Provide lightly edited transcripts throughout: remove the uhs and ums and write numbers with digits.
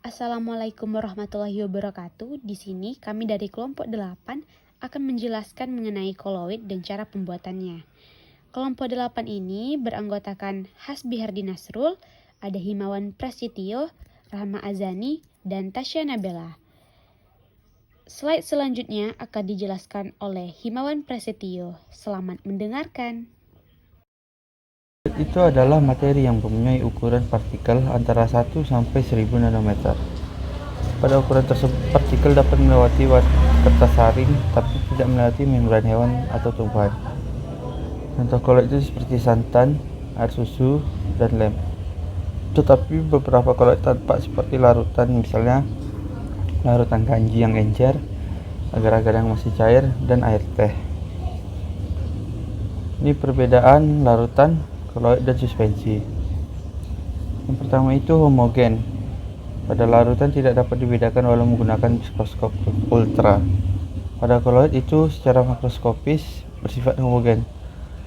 Assalamualaikum warahmatullahi wabarakatuh. Di sini kami dari kelompok 8 akan menjelaskan mengenai koloid dan cara pembuatannya. Kelompok 8 ini beranggotakan Hasbi Hardi Nasrul, ada Himawan Prasetyo, Rahma Azani, dan Tasya Nabela. Slide selanjutnya akan dijelaskan oleh Himawan Prasetyo. Selamat mendengarkan. Itu adalah materi yang mempunyai ukuran partikel antara 1 sampai 1000 nanometer. Pada ukuran tersebut, partikel dapat melewati kertas saring, tapi tidak melewati membran hewan atau tumbuhan. Contoh koloid itu seperti santan, air susu, dan lem. Tetapi beberapa koloid tampak seperti larutan, misalnya larutan kanji yang encer, agar-agar yang masih cair, dan air teh. Ini perbedaan larutan, koloid, dan suspensi. Yang pertama itu homogen. Pada larutan tidak dapat dibedakan walau menggunakan mikroskop ultra. Pada koloid itu secara makroskopis bersifat homogen,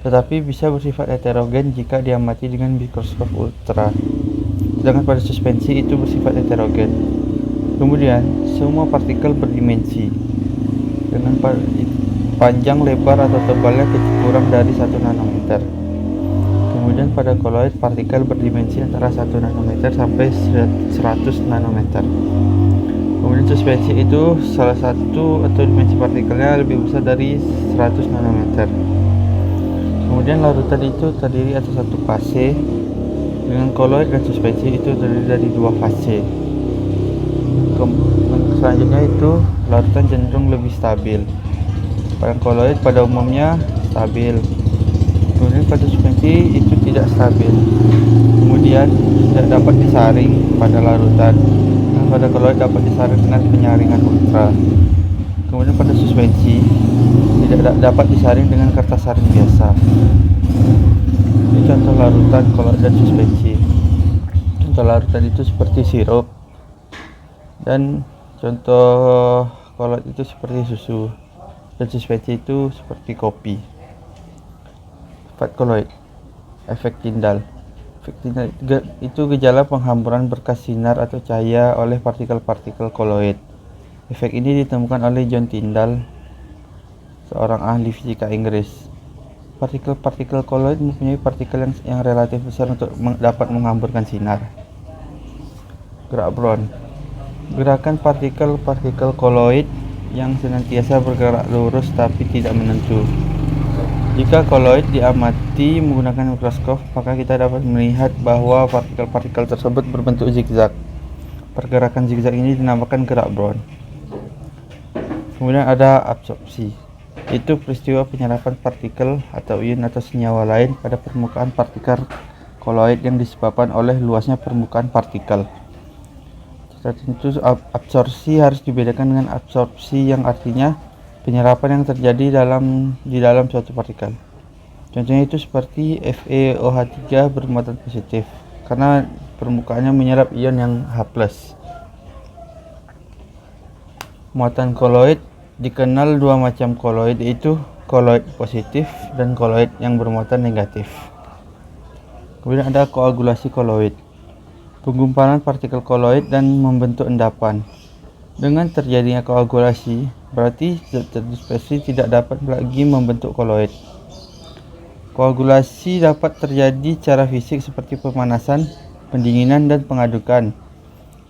tetapi bisa bersifat heterogen jika diamati dengan mikroskop ultra. Sedangkan pada suspensi itu bersifat heterogen. Kemudian, semua partikel berdimensi dengan panjang, lebar, atau tebalnya kurang dari 1 nanometer. Kemudian pada koloid, partikel berdimensi antara 1 nanometer sampai 100 nanometer. Kemudian suspensi itu salah satu atau dimensi partikelnya lebih besar dari 100 nanometer. Kemudian larutan itu terdiri atas satu fase, dengan koloid dan suspensi itu terdiri dari 2 fase. Selanjutnya itu larutan cenderung lebih stabil. Pada koloid pada umumnya stabil. Kemudian pada suspensi itu tidak stabil. Kemudian tidak dapat disaring pada larutan. Dan pada koloid dapat disaring dengan penyaringan ultra. Kemudian pada suspensi tidak dapat disaring dengan kertas saring biasa. Ini contoh larutan, koloid, dan suspensi. Contoh larutan itu seperti sirup, dan contoh koloid itu seperti susu, dan suspensi itu seperti kopi. Sifat koloid, efek Tyndall. Efek Tyndall itu gejala penghamburan berkas sinar atau cahaya oleh partikel-partikel koloid. Efek ini ditemukan oleh John Tyndall, seorang ahli fisika Inggris. Partikel-partikel koloid mempunyai partikel yang relatif besar untuk dapat menghamburkan sinar. Gerak Brown. Gerakan partikel-partikel koloid yang senantiasa bergerak lurus tapi tidak menentu. Jika koloid diamati menggunakan mikroskop, maka kita dapat melihat bahwa partikel-partikel tersebut berbentuk zigzag. Pergerakan zigzag ini dinamakan gerak Brown. Kemudian ada absorpsi. Itu peristiwa penyerapan partikel atau ion atau senyawa lain pada permukaan partikel koloid yang disebabkan oleh luasnya permukaan partikel. Tentu absorpsi harus dibedakan dengan absorpsi yang artinya penyerapan yang terjadi di dalam suatu partikel. Contohnya itu seperti FeOH3 bermuatan positif karena permukaannya menyerap ion yang H+. Muatan koloid dikenal 2 macam koloid, yaitu koloid positif dan koloid yang bermuatan negatif. Kemudian ada koagulasi koloid, penggumpalan partikel koloid dan membentuk endapan. Dengan terjadinya koagulasi, berarti zat dispersi tidak dapat lagi membentuk koloid. Koagulasi dapat terjadi secara fisik seperti pemanasan, pendinginan, dan pengadukan,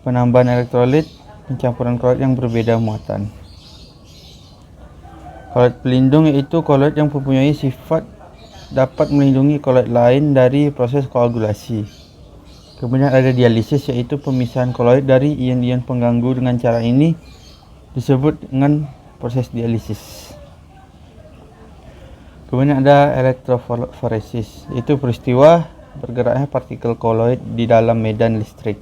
penambahan elektrolit, pencampuran koloid yang berbeda muatan. Koloid pelindung yaitu koloid yang mempunyai sifat dapat melindungi koloid lain dari proses koagulasi. Kemudian ada dialisis, yaitu pemisahan koloid dari ion-ion pengganggu. Dengan cara ini disebut dengan proses dialisis. Kemudian ada elektroforesis, yaitu peristiwa bergeraknya partikel koloid di dalam medan listrik.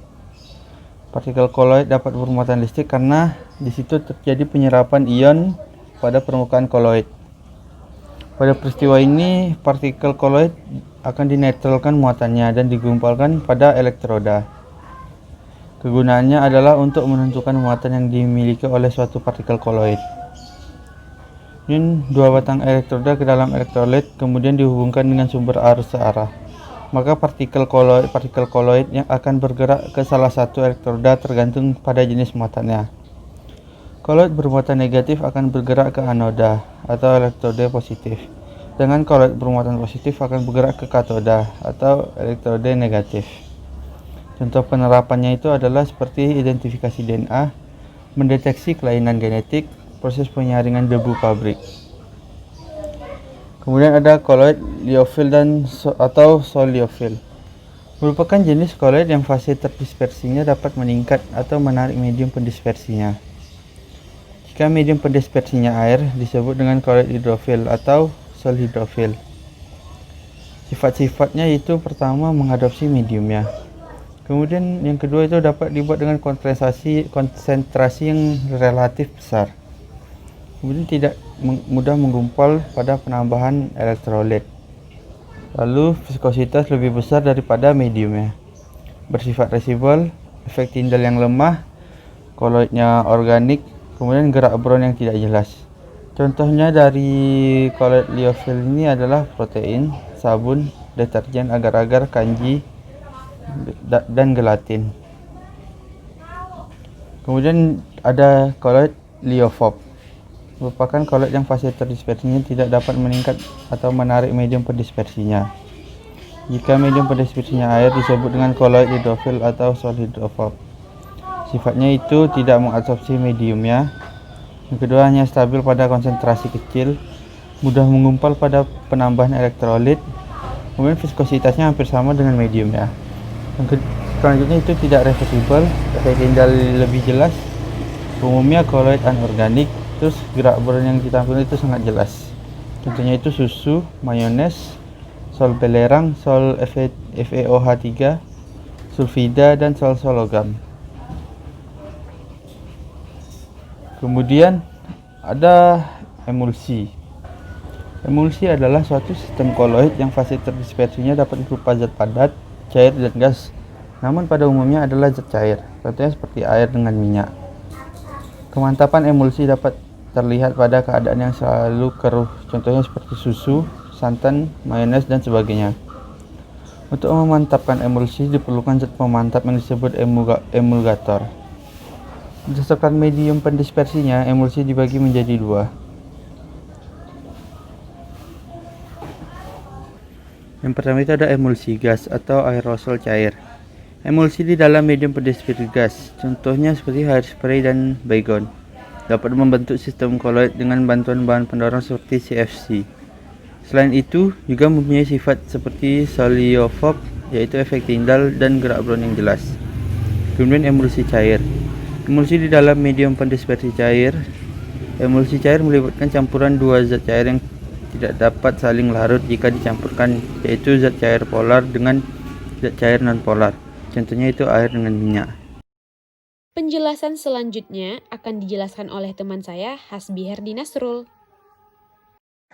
Partikel koloid dapat bermuatan listrik karena di situ terjadi penyerapan ion pada permukaan koloid. Pada peristiwa ini, partikel koloid akan dinetralkan muatannya dan digumpalkan pada elektroda. Kegunaannya adalah untuk menentukan muatan yang dimiliki oleh suatu partikel koloid. Ini 2 batang elektroda ke dalam elektrolit, kemudian dihubungkan dengan sumber arus searah. maka partikel koloid yang akan bergerak ke salah satu elektroda tergantung pada jenis muatannya. Koloid bermuatan negatif akan bergerak ke anoda atau elektroda positif, sedangkan koloid bermuatan positif akan bergerak ke katoda atau elektroda negatif. Contoh penerapannya itu adalah seperti identifikasi DNA, mendeteksi kelainan genetik, proses penyaringan debu pabrik. Kemudian ada koloid liofil atau solliofil. Merupakan jenis koloid yang fase terdispersinya dapat meningkat atau menarik medium pendispersinya. Jika medium pendispersinya air, disebut dengan koloid hidrofil atau solhidrofil. Sifat-sifatnya itu pertama mengadopsi mediumnya. Kemudian yang kedua itu dapat dibuat dengan konsentrasi yang relatif besar. Kemudian tidak mudah menggumpal pada penambahan elektrolit. Lalu viskositas lebih besar daripada mediumnya. Bersifat resibel, efek tindal yang lemah, koloidnya organik, kemudian gerak bron yang tidak jelas. Contohnya dari koloid liofil ini adalah protein, sabun, deterjen agar-agar, kanji, dan gelatin. Kemudian ada koloid liofob. Merupakan koloid yang fase terdispersinya tidak dapat meningkat atau menarik medium pendispersinya. Jika medium pendispersinya air, disebut dengan koloid hidrofil atau solhidrofob. Sifatnya itu tidak mengabsorpsi mediumnya. Yang kedua, hanya stabil pada konsentrasi kecil, mudah menggumpal pada penambahan elektrolit. Kemudian viskositasnya hampir sama dengan mediumnya. Selanjutnya itu tidak reversibel, efek tindal lebih jelas. Umumnya koloid anorganik. Terus gerak bron yang ditampilkan itu sangat jelas. Contohnya itu susu, mayones, sol belerang, sol FeOH3, sulfida, dan sol logam. Kemudian ada emulsi. Emulsi adalah suatu sistem koloid yang fase terdispersinya dapat berupa zat padat, cair, dan gas. Namun pada umumnya adalah zat cair, contohnya seperti air dengan minyak. Kemantapan emulsi dapat terlihat pada keadaan yang selalu keruh, contohnya seperti susu, santan, mayones, dan sebagainya. Untuk memantapkan emulsi diperlukan zat pemantap yang disebut emulgator. Berdasarkan medium pendispersinya, emulsi dibagi menjadi dua. Yang pertama itu ada emulsi gas atau aerosol cair. Emulsi di dalam medium pendispersi gas, contohnya seperti hairspray dan baygon, dapat membentuk sistem koloid dengan bantuan bahan pendorong seperti CFC. Selain itu, juga mempunyai sifat seperti soliofob, yaitu efek tindal dan gerak bron yang jelas. Kemudian emulsi cair. Emulsi di dalam medium pendispersi cair. Emulsi cair melibatkan campuran dua zat cair yang tidak dapat saling larut jika dicampurkan, yaitu zat cair polar dengan zat cair non-polar. Contohnya itu air dengan minyak. Penjelasan selanjutnya akan dijelaskan oleh teman saya, Hasbi Herdi Nasrul.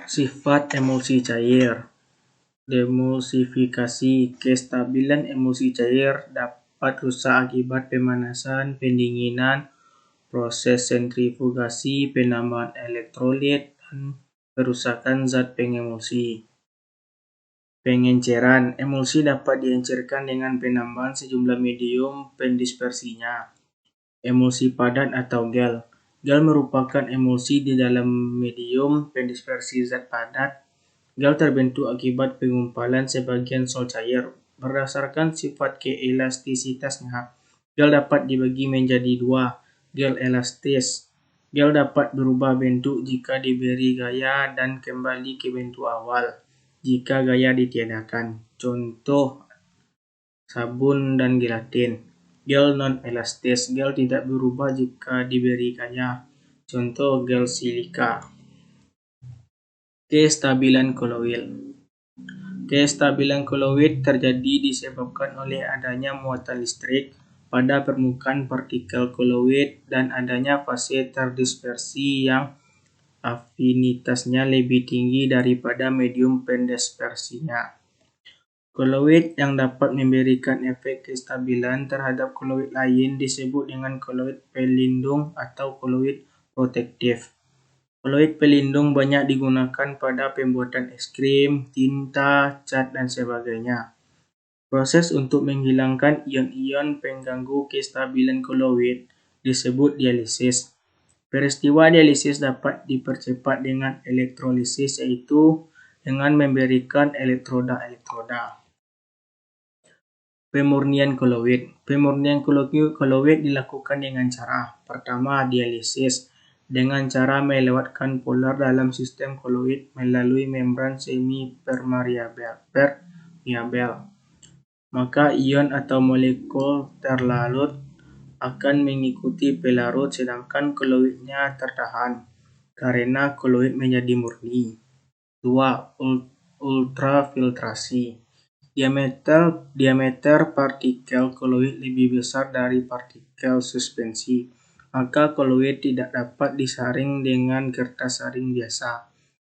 Sifat emulsi cair. Demulsifikasi. Kestabilan emulsi cair dapat rusak akibat pemanasan, pendinginan, proses sentrifugasi, penambahan elektrolit, dan kerusakan zat pengemulsi. Pengenceran. Emulsi dapat diencerkan dengan penambahan sejumlah medium pendispersinya. Emulsi padat atau gel. Gel merupakan emulsi di dalam medium pendispersi zat padat. Gel terbentuk akibat penggumpalan sebagian sol cair. Berdasarkan sifat keelastisitasnya, gel dapat dibagi menjadi dua. Gel elastis. Gel dapat berubah bentuk jika diberi gaya dan kembali ke bentuk awal jika gaya ditiadakan. Contoh sabun dan gelatin. Gel non-elastis. Gel tidak berubah jika diberi gaya. Contoh gel silika. Kestabilan koloid. Kestabilan koloid terjadi disebabkan oleh adanya muatan listrik pada permukaan partikel koloid dan adanya fase terdispersi yang afinitasnya lebih tinggi daripada medium pendispersinya. Koloid yang dapat memberikan efek kestabilan terhadap koloid lain disebut dengan koloid pelindung atau koloid protektif. Koloid pelindung banyak digunakan pada pembuatan es krim, tinta, cat, dan sebagainya. Proses untuk menghilangkan ion-ion pengganggu kestabilan koloid disebut dialisis. Peristiwa dialisis dapat dipercepat dengan elektrolisis, yaitu dengan memberikan elektroda-elektroda. Pemurnian koloid. Pemurnian koloid dilakukan dengan cara pertama, dialisis dengan cara melewatkan polar dalam sistem koloid melalui membran semi permeabel. Maka ion atau molekul terlarut akan mengikuti pelarut, sedangkan koloidnya tertahan karena koloid menjadi murni. 2. Ultrafiltrasi. Diameter partikel koloid lebih besar dari partikel suspensi, maka koloid tidak dapat disaring dengan kertas saring biasa,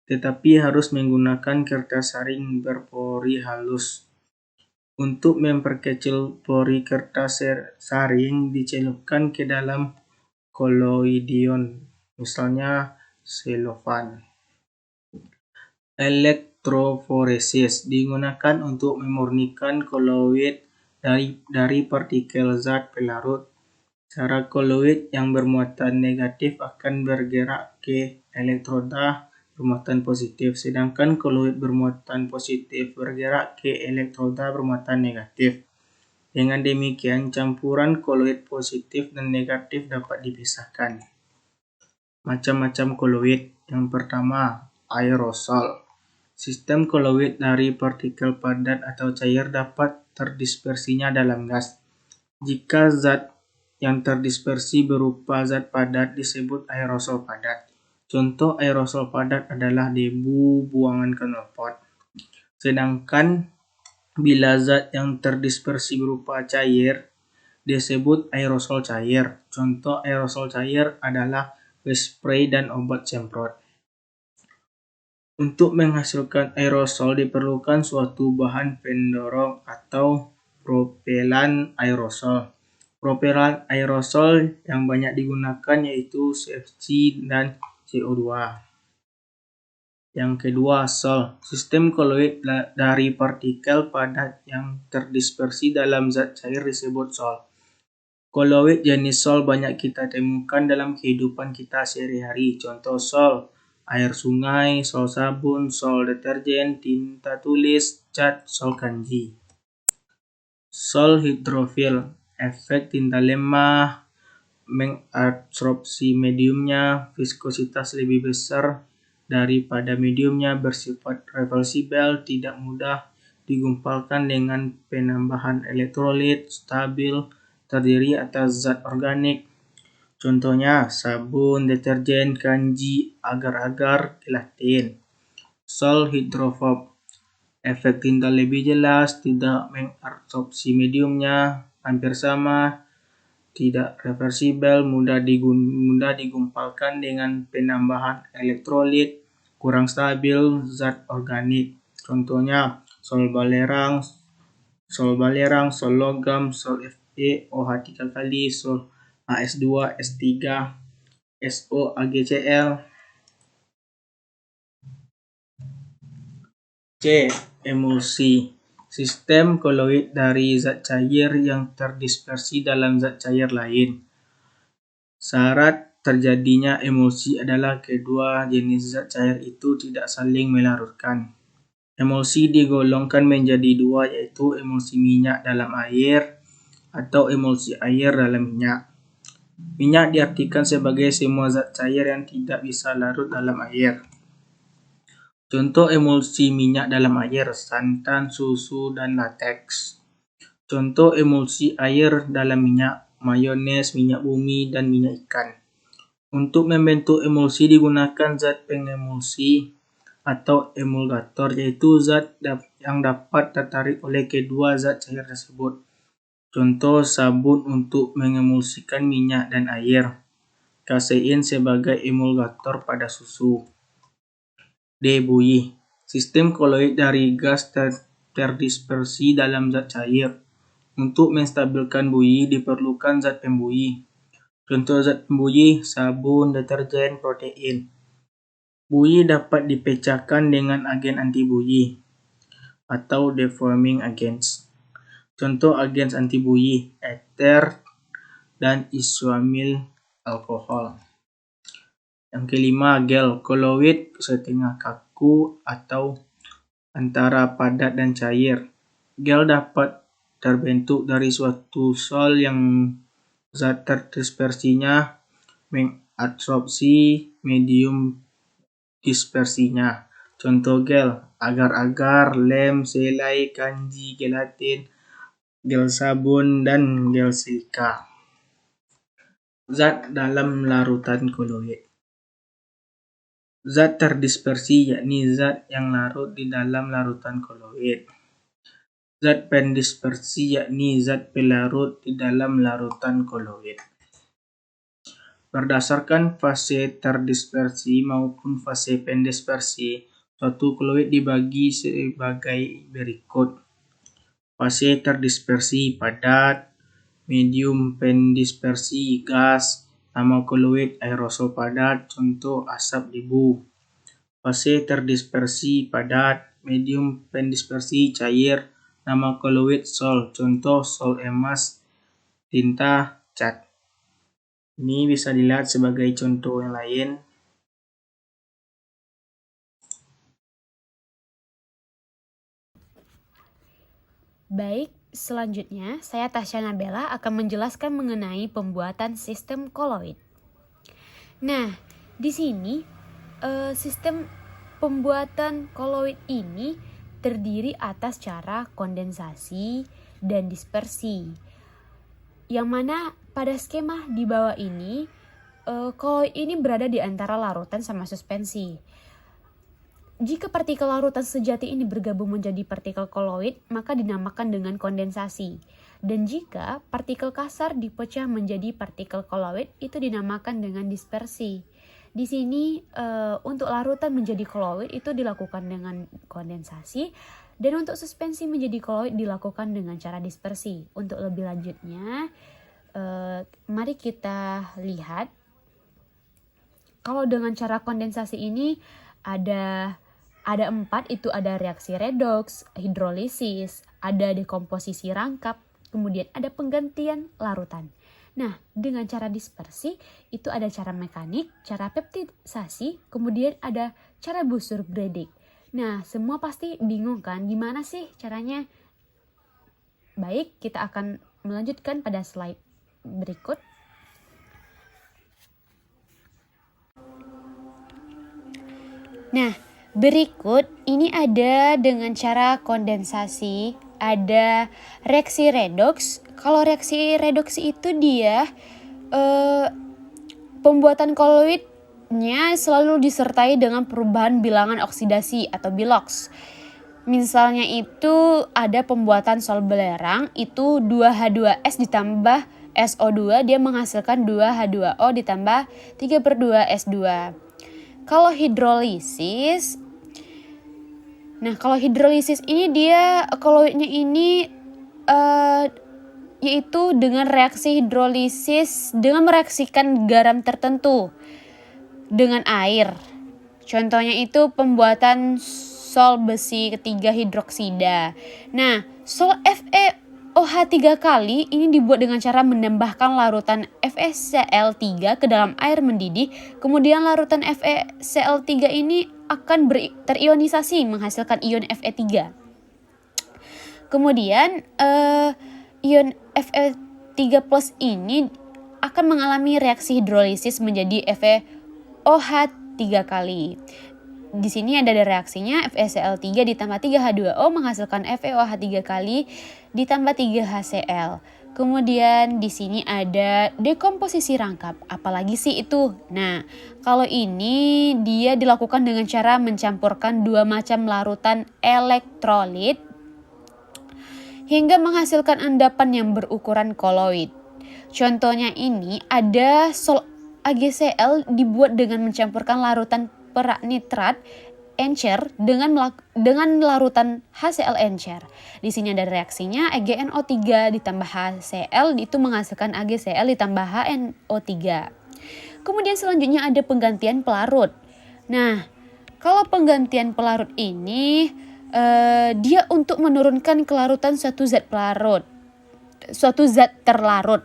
tetapi harus menggunakan kertas saring berpori halus. Untuk memperkecil pori kertas saring dicelupkan ke dalam koloidion, misalnya selofan. Elektroforesis digunakan untuk memurnikan koloid dari partikel zat pelarut. Cara koloid yang bermuatan negatif akan bergerak ke elektroda bermuatan positif, sedangkan koloid bermuatan positif bergerak ke elektroda bermuatan negatif. Dengan demikian, campuran koloid positif dan negatif dapat dipisahkan. Macam-macam koloid. Yang pertama, aerosol. Sistem koloid dari partikel padat atau cair dapat terdispersinya dalam gas. Jika zat yang terdispersi berupa zat padat disebut aerosol padat. Contoh aerosol padat adalah debu buangan knalpot. Sedangkan bila zat yang terdispersi berupa cair disebut aerosol cair. Contoh aerosol cair adalah spray dan obat semprot. Untuk menghasilkan aerosol diperlukan suatu bahan pendorong atau propelan aerosol. Propelan aerosol yang banyak digunakan yaitu CFC dan CO2. Yang kedua, sol. Sistem koloid dari partikel padat yang terdispersi dalam zat cair disebut sol. Koloid jenis sol banyak kita temukan dalam kehidupan kita sehari-hari. Contoh sol air sungai, sol sabun, sol deterjen, tinta tulis, cat, sol kanji. Sol hidrofil. Efek tinta lemah mengabsorpsi mediumnya, viskositas lebih besar daripada mediumnya, bersifat reversibel, tidak mudah digumpalkan dengan penambahan elektrolit, stabil, terdiri atas zat organik. Contohnya sabun, deterjen, kanji, agar-agar, gelatin. Sol hidrofob. Efek tinta lebih jelas, tidak mengabsorpsi mediumnya, hampir sama, tidak reversibel, mudah digumpalkan dengan penambahan elektrolit, kurang stabil, zat organik. Contohnya sol balerang, sol logam, sol Fe, OH 3 kali, sol AS2, S3, SO, AgCl. C. Emulsi. Sistem koloid dari zat cair yang terdispersi dalam zat cair lain. Syarat terjadinya emulsi adalah kedua jenis zat cair itu tidak saling melarutkan. Emulsi digolongkan menjadi dua, yaitu emulsi minyak dalam air atau emulsi air dalam minyak. Minyak diartikan sebagai semua zat cair yang tidak bisa larut dalam air. Contoh emulsi minyak dalam air, santan, susu, dan lateks. Contoh emulsi air dalam minyak, mayones, minyak bumi, dan minyak ikan. Untuk membentuk emulsi digunakan zat pengemulsi atau emulgator, yaitu zat yang dapat tertarik oleh kedua zat cair tersebut. Contoh sabun untuk mengemulsikan minyak dan air, kasein sebagai emulgator pada susu. D. Buih. Sistem koloid dari gas terdispersi dalam zat cair. Untuk menstabilkan buih diperlukan zat pembuih. Contoh zat pembuih sabun, deterjen, protein. Buih dapat dipecahkan dengan agen anti buih atau defoaming agents. Contoh agen anti buih, eter, dan isoamil alkohol. Yang kelima, gel. Koloid setengah kaku atau antara padat dan cair. Gel dapat terbentuk dari suatu sol yang zat terdispersinya mengadsorpsi medium dispersinya. Contoh gel, agar-agar, lem, selai, kanji, gelatin, gel sabun, dan gel silika. Zat dalam larutan koloid. Zat terdispersi yakni zat yang larut di dalam larutan koloid. Zat pendispersi yakni zat pelarut di dalam larutan koloid. Berdasarkan fase terdispersi maupun fase pendispersi, suatu koloid dibagi sebagai berikut. Fase terdispersi padat, medium pendispersi gas, nama koloid aerosol padat, contoh asap debu. Fase terdispersi padat, medium pendispersi cair, nama koloid sol, contoh sol emas, tinta, cat. Ini bisa dilihat sebagai contoh yang lain. Baik, selanjutnya saya Tasya Nabela akan menjelaskan mengenai pembuatan sistem koloid. Nah, di sini sistem pembuatan koloid ini terdiri atas cara kondensasi dan dispersi. Yang mana pada skema di bawah ini, koloid ini berada di antara larutan sama suspensi. Jika partikel larutan sejati ini bergabung menjadi partikel koloid, maka dinamakan dengan kondensasi. Dan jika partikel kasar dipecah menjadi partikel koloid, itu dinamakan dengan dispersi. Di sini untuk larutan menjadi koloid itu dilakukan dengan kondensasi, dan untuk suspensi menjadi koloid dilakukan dengan cara dispersi. Untuk lebih lanjutnya, mari kita lihat. Kalau dengan cara kondensasi ini ada 4, itu ada reaksi redoks, hidrolisis, ada dekomposisi rangkap, kemudian ada penggantian larutan. Nah, dengan cara dispersi itu ada cara mekanik, cara peptidisasi, kemudian ada cara busur Bredig. Nah, semua pasti bingung kan, gimana sih caranya? Baik, kita akan melanjutkan pada slide berikut. Nah, berikut ini ada dengan cara kondensasi, ada reaksi redoks. Kalau reaksi redoks itu dia pembuatan koloidnya selalu disertai dengan perubahan bilangan oksidasi atau biloks. Misalnya itu ada pembuatan sol belerang, itu 2H2S ditambah SO2, dia menghasilkan 2H2O ditambah 3/2S2. Kalau hidrolisis, ini dia koloidnya ini yaitu dengan reaksi hidrolisis dengan mereaksikan garam tertentu dengan air. Contohnya itu pembuatan sol besi ketiga hidroksida. Nah, sol FeOH3 kali ini dibuat dengan cara menambahkan larutan FeCl3 ke dalam air mendidih. Kemudian larutan FeCl3 ini akan terionisasi menghasilkan ion Fe3. Kemudian ion Fe3+ ini akan mengalami reaksi hidrolisis menjadi FeOH3 kali. Di sini ada reaksinya FeCl3 ditambah 3H2O menghasilkan FeOH3 kali ditambah 3HCl. Kemudian di sini ada dekomposisi rangkap. Apalagi sih itu? Nah, kalau ini dia dilakukan dengan cara mencampurkan 2 macam larutan elektrolit hingga menghasilkan endapan yang berukuran koloid. Contohnya ini ada sol AgCl dibuat dengan mencampurkan larutan perak nitrat encer dengan larutan HCl encer. Di sini ada reaksinya AgNO3 ditambah HCl itu menghasilkan AgCl ditambah HNO3. Kemudian selanjutnya ada penggantian pelarut. Nah, kalau penggantian pelarut ini dia untuk menurunkan kelarutan suatu zat terlarut.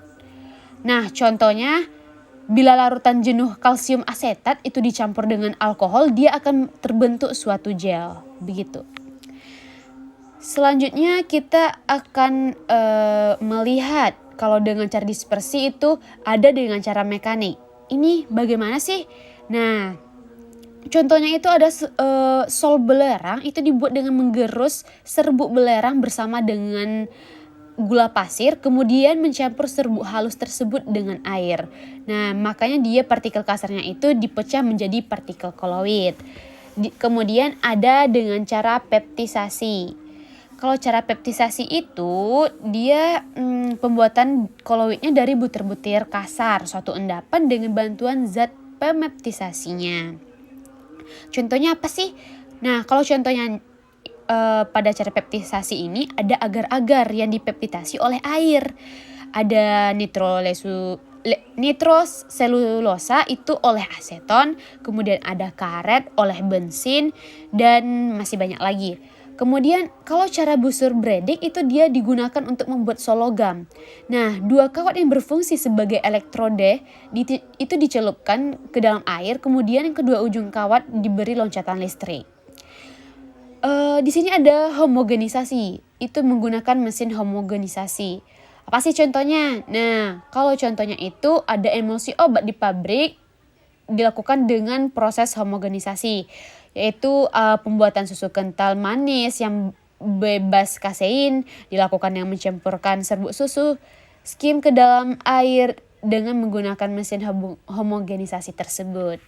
Nah, contohnya bila larutan jenuh kalsium asetat itu dicampur dengan alkohol, dia akan terbentuk suatu gel, begitu. Selanjutnya kita akan melihat kalau dengan cara dispersi itu ada dengan cara mekanik. Ini bagaimana sih? Nah, contohnya itu ada sol belerang itu dibuat dengan menggerus serbuk belerang bersama dengan gula pasir, kemudian mencampur serbuk halus tersebut dengan air. Nah, makanya dia partikel kasarnya itu dipecah menjadi partikel koloid. Kemudian ada dengan cara peptisasi. Kalau cara peptisasi itu dia pembuatan koloidnya dari butir-butir kasar suatu endapan dengan bantuan zat pemeptisasinya. Contohnya apa sih? Nah, kalau contohnya pada cara peptisasi ini ada agar-agar yang dipeptidasi oleh air. Ada nitroselulosa itu oleh aseton, kemudian ada karet oleh bensin, dan masih banyak lagi. Kemudian kalau cara busur Bredig itu dia digunakan untuk membuat sologam. Nah, dua kawat yang berfungsi sebagai elektrode itu dicelupkan ke dalam air, kemudian yang kedua ujung kawat diberi loncatan listrik. Di sini ada homogenisasi, itu menggunakan mesin homogenisasi. Apa sih contohnya? Nah, kalau contohnya itu ada emulsi obat di pabrik dilakukan dengan proses homogenisasi, yaitu pembuatan susu kental manis yang bebas kasein dilakukan dengan mencampurkan serbuk susu skim ke dalam air dengan menggunakan mesin homogenisasi tersebut.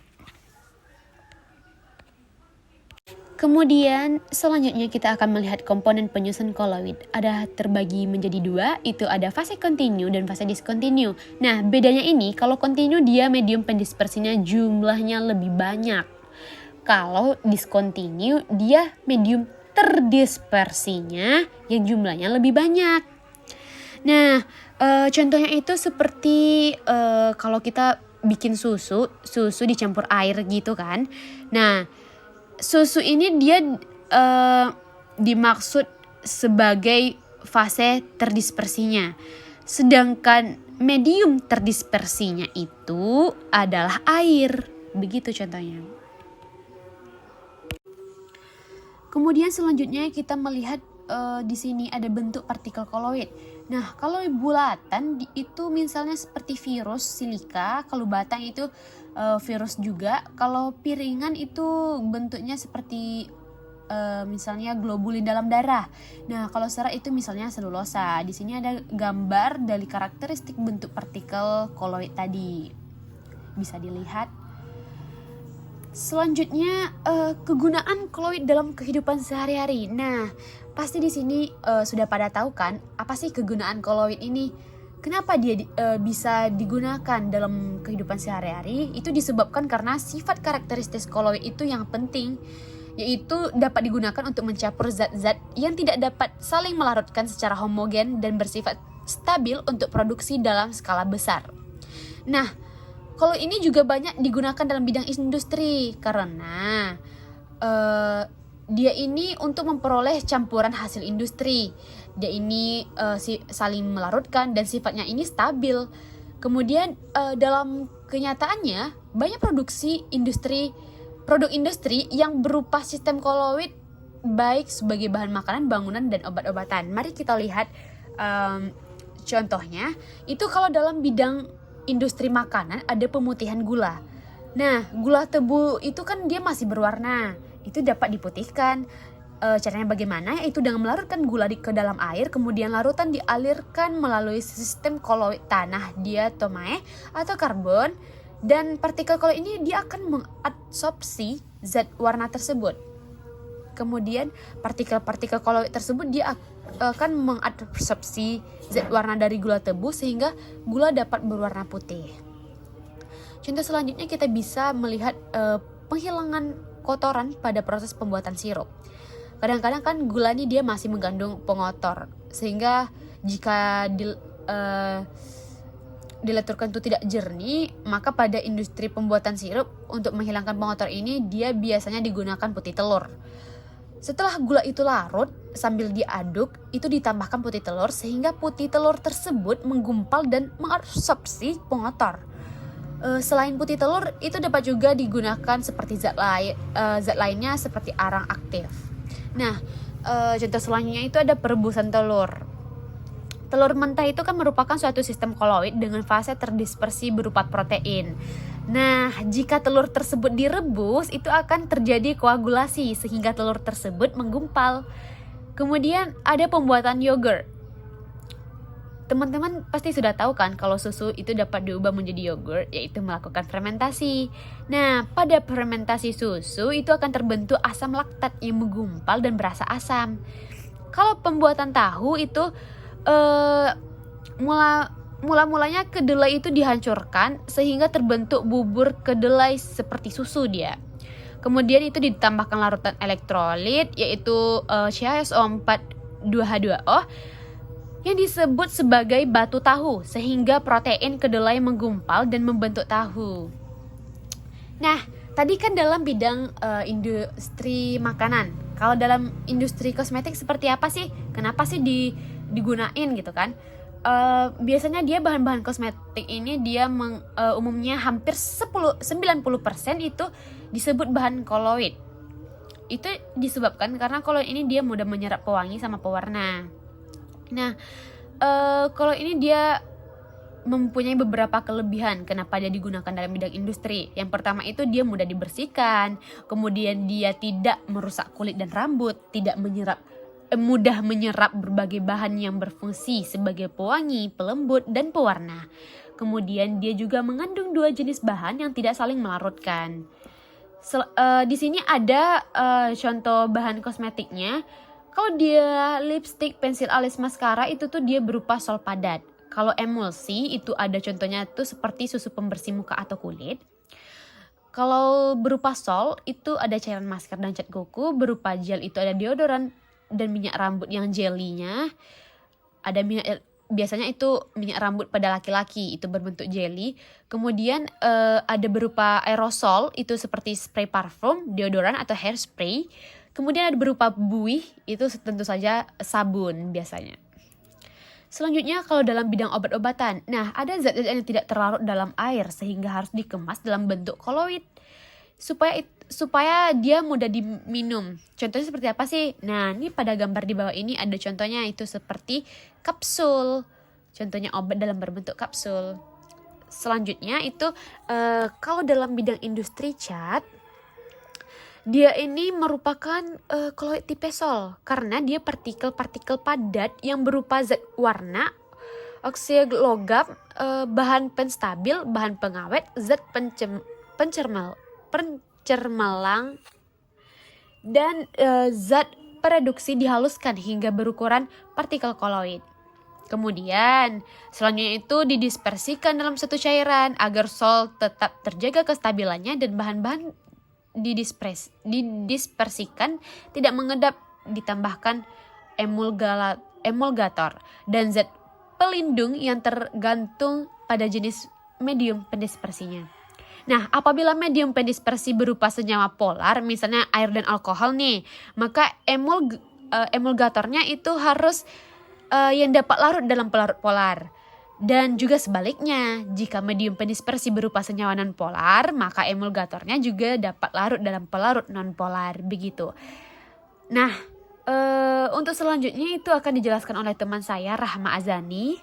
Kemudian selanjutnya kita akan melihat komponen penyusun koloid. Ada terbagi menjadi dua, itu ada fase kontinu dan fase diskontinu. Nah, bedanya ini kalau kontinu dia medium pendispersinya jumlahnya lebih banyak. Kalau diskontinu dia medium terdispersinya yang jumlahnya lebih banyak. Nah, contohnya itu seperti kalau kita bikin susu dicampur air gitu kan. Nah, susu ini dia dimaksud sebagai fase terdispersinya. Sedangkan medium terdispersinya itu adalah air. Begitu contohnya. Kemudian selanjutnya kita melihat di sini ada bentuk partikel koloid. Nah, kalau bulatan itu misalnya seperti virus silika, kalau batang itu virus juga, kalau piringan itu bentuknya seperti misalnya globulin dalam darah. Nah, kalau serat itu misalnya selulosa. Di sini ada gambar dari karakteristik bentuk partikel koloid tadi. Bisa dilihat. Selanjutnya kegunaan koloid dalam kehidupan sehari-hari. Nah, pasti di sini sudah pada tahu kan apa sih kegunaan koloid ini? Kenapa dia bisa digunakan dalam kehidupan sehari-hari? Itu disebabkan karena sifat karakteristik koloid itu yang penting, yaitu dapat digunakan untuk mencampur zat-zat yang tidak dapat saling melarutkan secara homogen dan bersifat stabil untuk produksi dalam skala besar. Nah, kalau ini juga banyak digunakan dalam bidang industri karena dia ini untuk memperoleh campuran hasil industri. Dia ini saling melarutkan dan sifatnya ini stabil. Kemudian dalam kenyataannya banyak produk industri yang berupa sistem koloid baik sebagai bahan makanan, bangunan, dan obat-obatan. Mari kita lihat contohnya. Itu kalau dalam bidang industri makanan ada pemutihan gula. Nah, gula tebu itu kan dia masih berwarna. Itu dapat diputihkan. Caranya bagaimana? Yaitu dengan melarutkan gula ke dalam air, kemudian larutan dialirkan melalui sistem koloid tanah diatomae atau karbon, dan partikel koloid ini dia akan mengabsorpsi zat warna tersebut. Kemudian partikel-partikel koloid tersebut dia akan mengabsorpsi zat warna dari gula tebu sehingga gula dapat berwarna putih. Contoh selanjutnya kita bisa melihat penghilangan kotoran pada proses pembuatan sirup. Kadang-kadang kan gula ini dia masih mengandung pengotor, sehingga jika dileturkan itu tidak jernih, maka pada industri pembuatan sirup untuk menghilangkan pengotor ini dia biasanya digunakan putih telur. Setelah gula itu larut, sambil diaduk, itu ditambahkan putih telur sehingga putih telur tersebut menggumpal dan mengabsorpsi pengotor. Selain putih telur, itu dapat juga digunakan seperti zat lainnya seperti arang aktif. Nah, contoh selanjutnya itu ada perebusan telur. Telur mentah itu kan merupakan suatu sistem koloid dengan fase terdispersi berupa protein. Nah, jika telur tersebut direbus, itu akan terjadi koagulasi sehingga telur tersebut menggumpal. Kemudian ada pembuatan yogurt. Teman-teman pasti sudah tahu kan kalau susu itu dapat diubah menjadi yogurt, yaitu melakukan fermentasi. Nah, pada fermentasi susu itu akan terbentuk asam laktat yang menggumpal dan berasa asam. Kalau pembuatan tahu itu mula-mulanya kedelai itu dihancurkan sehingga terbentuk bubur kedelai seperti susu dia. Kemudian itu ditambahkan larutan elektrolit yaitu CaSO4-2H2O yang disebut sebagai batu tahu sehingga protein kedelai menggumpal dan membentuk tahu. Nah, tadi kan dalam bidang industri makanan. Kalau dalam industri kosmetik seperti apa sih? Kenapa sih digunain gitu kan? Biasanya dia bahan-bahan kosmetik ini dia umumnya hampir 90% itu disebut bahan koloid. Itu disebabkan karena koloid ini dia mudah menyerap pewangi sama pewarna. Nah, koloid ini dia mempunyai beberapa kelebihan kenapa dia digunakan dalam bidang industri. Yang pertama itu dia mudah dibersihkan, kemudian dia tidak merusak kulit dan rambut, mudah menyerap berbagai bahan yang berfungsi sebagai pewangi, pelembut, dan pewarna. Kemudian dia juga mengandung 2 jenis bahan yang tidak saling melarutkan. Di sini ada contoh bahan kosmetiknya. Kalau dia lipstick, pensil alis, maskara itu tuh dia berupa sol padat. Kalau emulsi itu ada contohnya tuh seperti susu pembersih muka atau kulit. Kalau berupa sol itu ada cairan masker dan cat kuku, berupa gel itu ada deodoran dan minyak rambut yang jelinya. Ada biasanya itu minyak rambut pada laki-laki itu berbentuk jelly. Kemudian ada berupa aerosol itu seperti spray parfum, deodoran atau hairspray. Kemudian ada berupa buih itu tentu saja sabun biasanya. Selanjutnya kalau dalam bidang obat-obatan. Nah, ada zat-zat yang tidak terlarut dalam air sehingga harus dikemas dalam bentuk koloid supaya dia mudah diminum. Contohnya seperti apa sih? Nah, ini pada gambar di bawah ini ada contohnya itu seperti kapsul. Contohnya obat dalam berbentuk kapsul. Selanjutnya itu kalau dalam bidang industri cat, dia ini merupakan koloid tipe sol karena dia partikel-partikel padat yang berupa zat warna, oksida logam, bahan penstabil, bahan pengawet, zat pencermelang, dan zat pereduksi dihaluskan hingga berukuran partikel koloid. Kemudian selanjutnya itu didispersikan dalam satu cairan agar sol tetap terjaga kestabilannya dan bahan-bahan didispersikan tidak mengedap, ditambahkan emulgator dan zat pelindung yang tergantung pada jenis medium pendispersinya. Nah, apabila medium pendispersi berupa senyawa polar, misalnya air dan alkohol nih, maka emulgatornya itu harus yang dapat larut dalam pelarut polar. Dan juga sebaliknya, jika medium pendispersi berupa senyawa non-polar, maka emulgatornya juga dapat larut dalam pelarut non-polar, begitu. Nah, untuk selanjutnya itu akan dijelaskan oleh teman saya, Rahma Azani.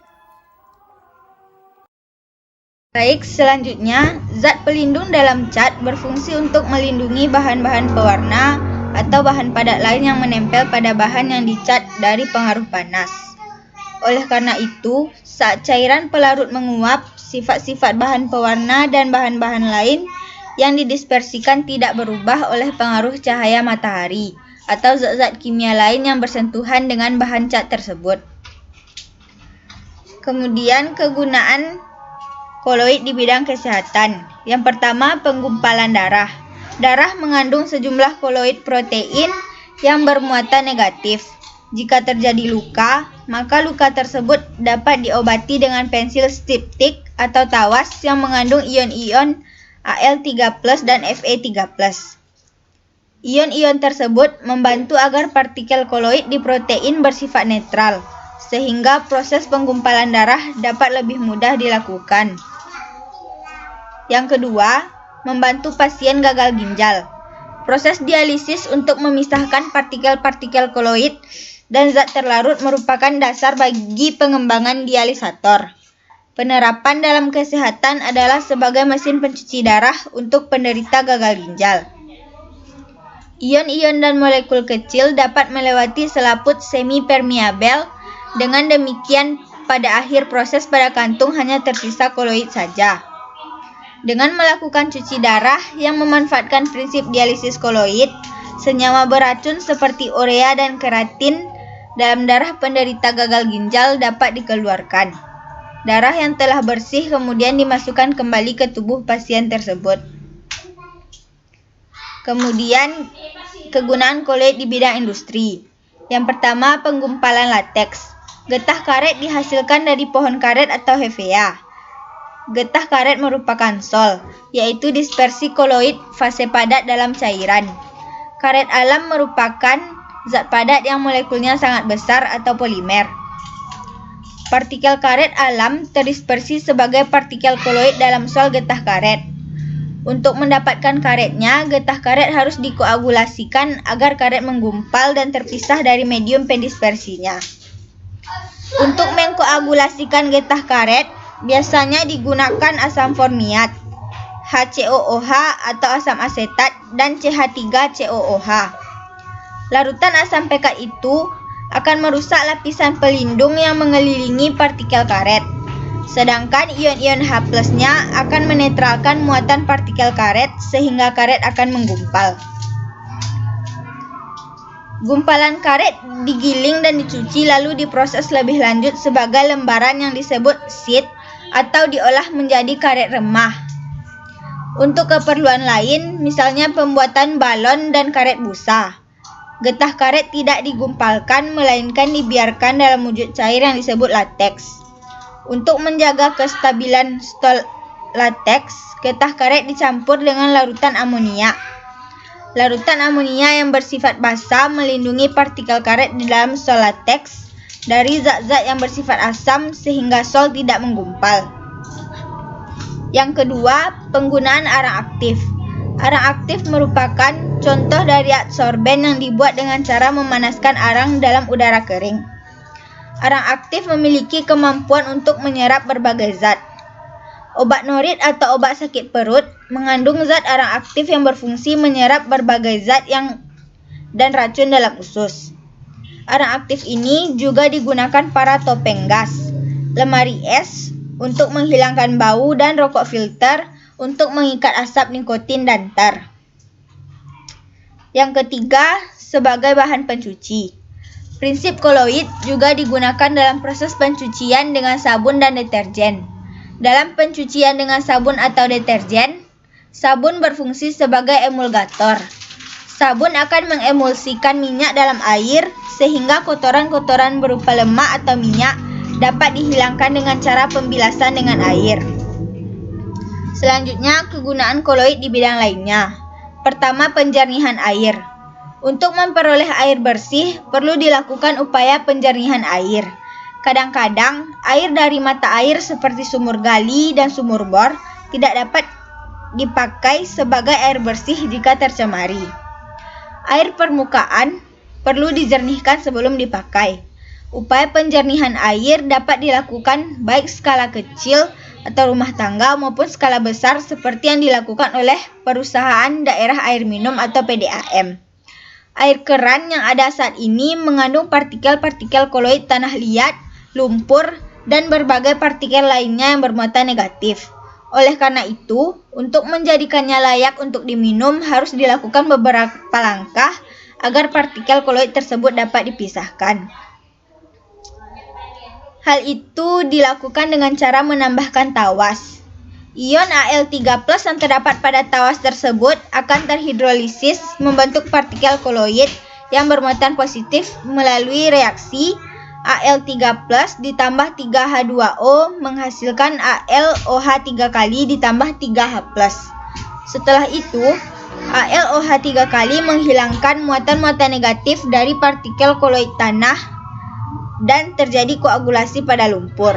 Baik, selanjutnya, zat pelindung dalam cat berfungsi untuk melindungi bahan-bahan pewarna atau bahan padat lain yang menempel pada bahan yang dicat dari pengaruh panas. Oleh karena itu, saat cairan pelarut menguap, sifat-sifat bahan pewarna dan bahan-bahan lain yang didispersikan tidak berubah oleh pengaruh cahaya matahari atau zat-zat kimia lain yang bersentuhan dengan bahan cat tersebut. Kemudian, kegunaan koloid di bidang kesehatan. Yang pertama, penggumpalan darah. Darah mengandung sejumlah koloid protein yang bermuatan negatif. Jika terjadi luka, maka luka tersebut dapat diobati dengan pensil stiptik atau tawas yang mengandung ion-ion Al3+ dan Fe3+. Ion-ion tersebut membantu agar partikel koloid di protein bersifat netral, sehingga proses penggumpalan darah dapat lebih mudah dilakukan. Yang kedua, membantu pasien gagal ginjal. Proses dialisis untuk memisahkan partikel-partikel koloid dan zat terlarut merupakan dasar bagi pengembangan dialisator. Penerapan dalam kesehatan adalah sebagai mesin pencuci darah untuk penderita gagal ginjal. Ion-ion dan molekul kecil dapat melewati selaput semi-permeabel. Dengan demikian, pada akhir proses pada kantung hanya tersisa koloid saja. Dengan melakukan cuci darah yang memanfaatkan prinsip dialisis koloid, senyawa beracun seperti urea dan keratin dalam darah penderita gagal ginjal dapat dikeluarkan. Darah yang telah bersih kemudian dimasukkan kembali ke tubuh pasien tersebut. Kemudian, kegunaan koloid di bidang industri. Yang pertama, penggumpalan lateks. Getah karet dihasilkan dari pohon karet atau hevea. Getah karet merupakan sol, yaitu dispersi koloid fase padat dalam cairan. Karet alam merupakan zat padat yang molekulnya sangat besar atau polimer. Partikel karet alam terdispersi sebagai partikel koloid dalam sol getah karet. Untuk mendapatkan karetnya, getah karet harus dikoagulasikan agar karet menggumpal dan terpisah dari medium pendispersinya. Untuk mengkoagulasikan getah karet, biasanya digunakan asam formiat, HCOOH atau asam asetat, dan CH3COOH. Larutan asam pekat itu akan merusak lapisan pelindung yang mengelilingi partikel karet. Sedangkan ion-ion H+-nya akan menetralkan muatan partikel karet sehingga karet akan menggumpal. Gumpalan karet digiling dan dicuci lalu diproses lebih lanjut sebagai lembaran yang disebut sheet atau diolah menjadi karet remah. Untuk keperluan lain, misalnya pembuatan balon dan karet busa, getah karet tidak digumpalkan melainkan dibiarkan dalam wujud cair yang disebut lateks. Untuk menjaga kestabilan stol lateks, getah karet dicampur dengan larutan amonia. Larutan amonia yang bersifat basa melindungi partikel karet di dalam sol lateks dari zat-zat yang bersifat asam sehingga sol tidak menggumpal. Yang kedua, penggunaan arang aktif. Arang aktif merupakan contoh dari adsorben yang dibuat dengan cara memanaskan arang dalam udara kering. Arang aktif memiliki kemampuan untuk menyerap berbagai zat. Obat norit atau obat sakit perut mengandung zat arang aktif yang berfungsi menyerap berbagai zat dan racun dalam usus. Arang aktif ini juga digunakan para topeng gas, lemari es untuk menghilangkan bau, dan rokok filter untuk mengikat asap nikotin dan tar. Yang ketiga, sebagai bahan pencuci. Prinsip koloid juga digunakan dalam proses pencucian dengan sabun dan deterjen. Dalam pencucian dengan sabun atau deterjen, sabun berfungsi sebagai emulgator. Sabun akan mengemulsikan minyak dalam air sehingga kotoran-kotoran berupa lemak atau minyak dapat dihilangkan dengan cara pembilasan dengan air. Selanjutnya, kegunaan koloid di bidang lainnya. Pertama, penjernihan air. Untuk memperoleh air bersih, perlu dilakukan upaya penjernihan air. Kadang-kadang, air dari mata air seperti sumur gali dan sumur bor tidak dapat dipakai sebagai air bersih jika tercemari. Air permukaan perlu dijernihkan sebelum dipakai. Upaya penjernihan air dapat dilakukan baik skala kecil atau rumah tangga maupun skala besar seperti yang dilakukan oleh perusahaan daerah air minum atau PDAM. Air keran yang ada saat ini mengandung partikel-partikel koloid tanah liat, lumpur, dan berbagai partikel lainnya yang bermuatan negatif. Oleh karena itu, untuk menjadikannya layak untuk diminum harus dilakukan beberapa langkah agar partikel koloid tersebut dapat dipisahkan. Hal itu dilakukan dengan cara menambahkan tawas. Ion Al3+ yang terdapat pada tawas tersebut akan terhidrolisis membentuk partikel koloid yang bermuatan positif melalui reaksi Al3+ ditambah 3H2O menghasilkan AlOH 3 kali ditambah 3H+. Setelah itu, ALOH 3 kali menghilangkan muatan-muatan negatif dari partikel koloid tanah dan terjadi koagulasi pada lumpur.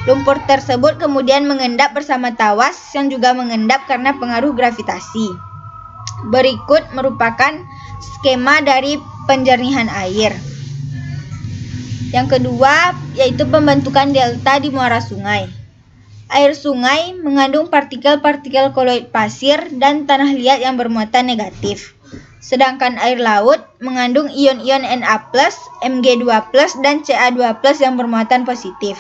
Lumpur tersebut kemudian mengendap bersama tawas yang juga mengendap karena pengaruh gravitasi. Berikut merupakan skema dari penjernihan air. Yang kedua yaitu pembentukan delta di muara sungai. Air sungai mengandung partikel-partikel koloid pasir dan tanah liat yang bermuatan negatif. Sedangkan air laut mengandung ion-ion Na+, Mg2+, dan Ca2+ yang bermuatan positif.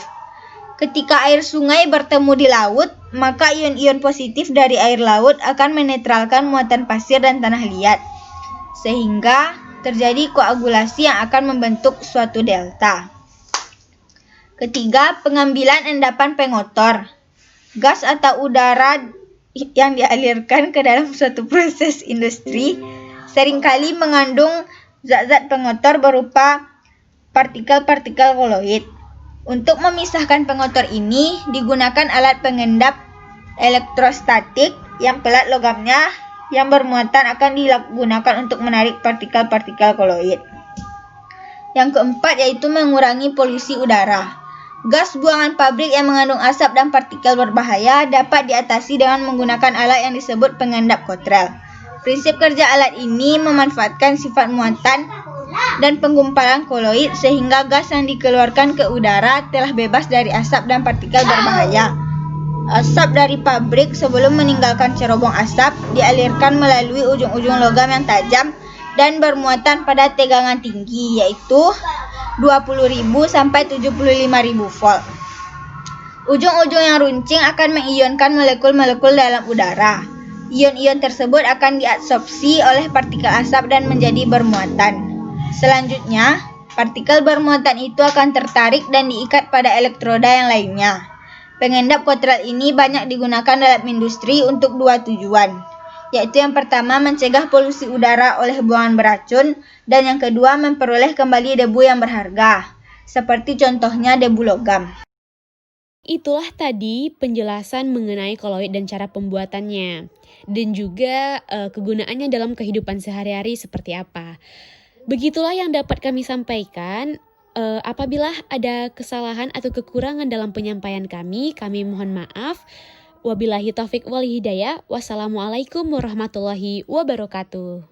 Ketika air sungai bertemu di laut, maka ion-ion positif dari air laut akan menetralkan muatan pasir dan tanah liat, sehingga terjadi koagulasi yang akan membentuk suatu delta. Ketiga, pengambilan endapan pengotor. Gas atau udara yang dialirkan ke dalam suatu proses industri seringkali mengandung zat-zat pengotor berupa partikel-partikel koloid. Untuk memisahkan pengotor ini digunakan alat pengendap elektrostatik yang pelat logamnya yang bermuatan akan digunakan untuk menarik partikel-partikel koloid. Yang keempat yaitu mengurangi polusi udara. Gas buangan pabrik yang mengandung asap dan partikel berbahaya dapat diatasi dengan menggunakan alat yang disebut pengendap kotrel. Prinsip kerja alat ini memanfaatkan sifat muatan dan penggumpalan koloid sehingga gas yang dikeluarkan ke udara telah bebas dari asap dan partikel berbahaya. Asap dari pabrik sebelum meninggalkan cerobong asap dialirkan melalui ujung-ujung logam yang tajam dan bermuatan pada tegangan tinggi yaitu 20.000 sampai 75.000 volt. Ujung-ujung yang runcing akan mengionkan molekul-molekul dalam udara. Ion-ion tersebut akan diabsorpsi oleh partikel asap dan menjadi bermuatan. Selanjutnya, partikel bermuatan itu akan tertarik dan diikat pada elektroda yang lainnya. Pengendap kotrel ini banyak digunakan dalam industri untuk dua tujuan, yaitu yang pertama mencegah polusi udara oleh buangan beracun, dan yang kedua memperoleh kembali debu yang berharga, seperti contohnya debu logam. Itulah tadi penjelasan mengenai koloid dan cara pembuatannya, dan juga kegunaannya dalam kehidupan sehari-hari seperti apa. Begitulah yang dapat kami sampaikan. Apabila ada kesalahan atau kekurangan dalam penyampaian kami mohon maaf. Wabillahi taufik wal hidayah. Wassalamualaikum warahmatullahi wabarakatuh.